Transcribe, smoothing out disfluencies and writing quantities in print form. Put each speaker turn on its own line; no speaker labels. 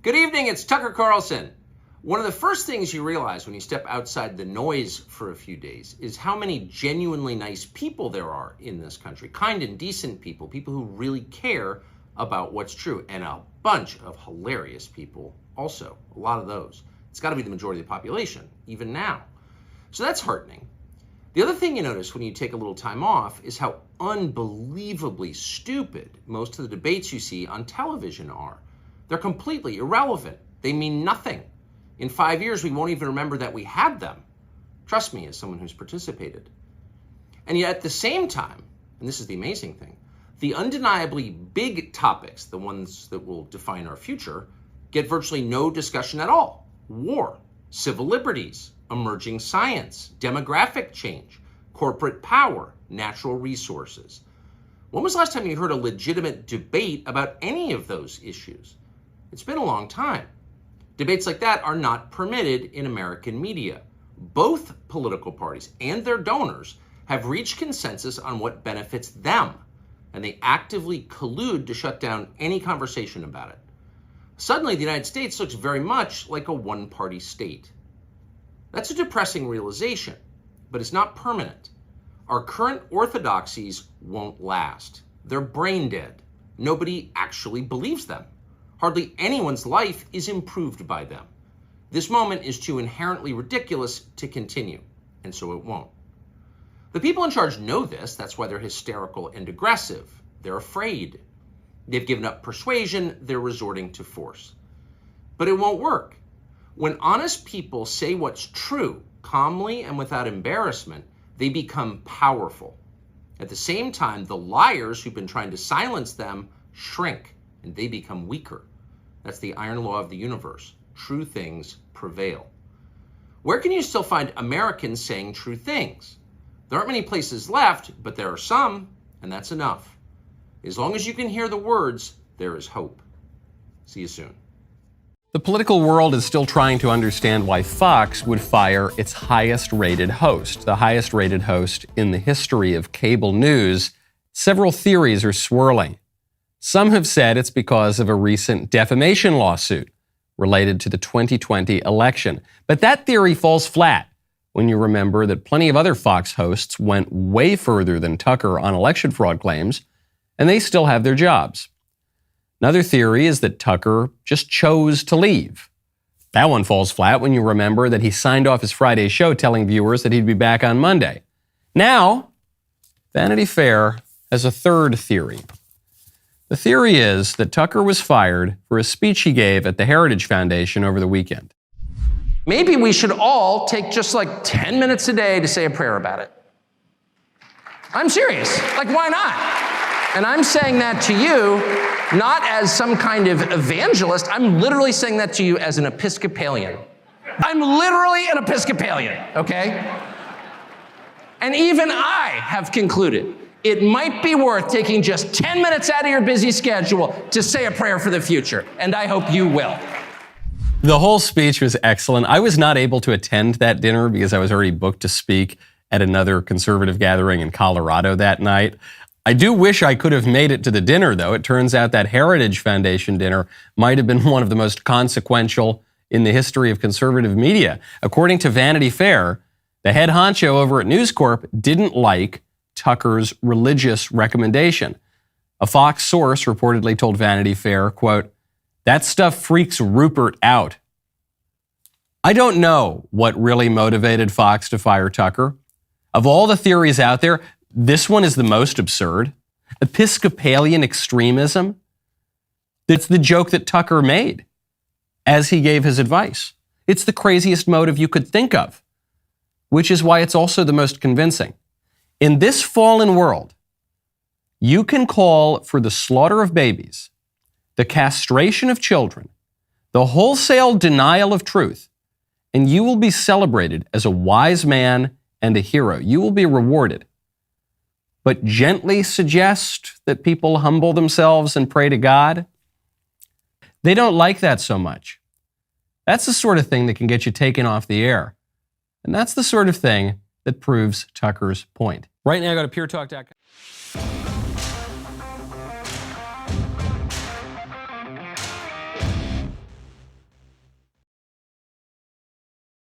Good evening, it's Tucker Carlson. One of the first things you realize when you step outside the noise for a few days is how many genuinely nice people there are in this country. Kind and decent people, people who really care about what's true, and a bunch of hilarious people also, a lot of those. It's got to be the majority of the population, even now. So that's heartening. The other thing you notice when you take a little time off is how unbelievably stupid most of the debates you see on television are. They're completely irrelevant. They mean nothing. In 5 years, we won't even remember that we had them. Trust me, as someone who's participated. And yet at the same time, and this is the amazing thing, the undeniably big topics, the ones that will define our future, get virtually no discussion at all. War, civil liberties, emerging science, demographic change, corporate power, natural resources. When was the last time you heard a legitimate debate about any of those issues? It's been a long time. Debates like that are not permitted in American media. Both political parties and their donors have reached consensus on what benefits them, and they actively collude to shut down any conversation about it. Suddenly, the United States looks very much like a one-party state. That's a depressing realization, but it's not permanent. Our current orthodoxies won't last. They're brain dead. Nobody actually believes them. Hardly anyone's life is improved by them. This moment is too inherently ridiculous to continue, and so it won't. The people in charge know this. That's why they're hysterical and aggressive. They're afraid. They've given up persuasion. They're resorting to force. But it won't work. When honest people say what's true, calmly and without embarrassment, they become powerful. At the same time, the liars who've been trying to silence them shrink, and they become weaker. That's the iron law of the universe. True things prevail. Where can you still find Americans saying true things? There aren't many places left, but there are some, and that's enough. As long as you can hear the words, there is hope. See you soon.
The political world is still trying to understand why Fox would fire its highest-rated host, the highest-rated host in the history of cable news. Several theories are swirling. Some have said it's because of a recent defamation lawsuit related to the 2020 election. But that theory falls flat when you remember that plenty of other Fox hosts went way further than Tucker on election fraud claims, and they still have their jobs. Another theory is that Tucker just chose to leave. That one falls flat when you remember that he signed off his Friday show telling viewers that he'd be back on Monday. Now, Vanity Fair has a third theory. The theory is that Tucker was fired for a speech he gave at the Heritage Foundation over the weekend.
Maybe we should all take just like 10 minutes a day to say a prayer about it. I'm serious. Like, why not? And I'm saying that to you, not as some kind of evangelist. I'm literally saying that to you as an Episcopalian. I'm literally an Episcopalian, okay? And even I have concluded it might be worth taking just 10 minutes out of your busy schedule to say a prayer for the future, and I hope you will.
The whole speech was excellent. I was not able to attend that dinner because I was already booked to speak at another conservative gathering in Colorado that night. I do wish I could have made it to the dinner, though. It turns out that Heritage Foundation dinner might have been one of the most consequential in the history of conservative media. According to Vanity Fair, the head honcho over at News Corp didn't like Tucker's religious recommendation. A Fox source reportedly told Vanity Fair, quote, "That stuff freaks Rupert out." I don't know what really motivated Fox to fire Tucker. Of all the theories out there, this one is the most absurd. Episcopalian extremism. That's the joke that Tucker made as he gave his advice. It's the craziest motive you could think of, which is why it's also the most convincing. In this fallen world, you can call for the slaughter of babies, the castration of children, the wholesale denial of truth, and you will be celebrated as a wise man and a hero. You will be rewarded. But gently suggest that people humble themselves and pray to God, they don't like that so much. That's the sort of thing that can get you taken off the air. And that's the sort of thing that proves Tucker's point. Right now, go to puretalk.com.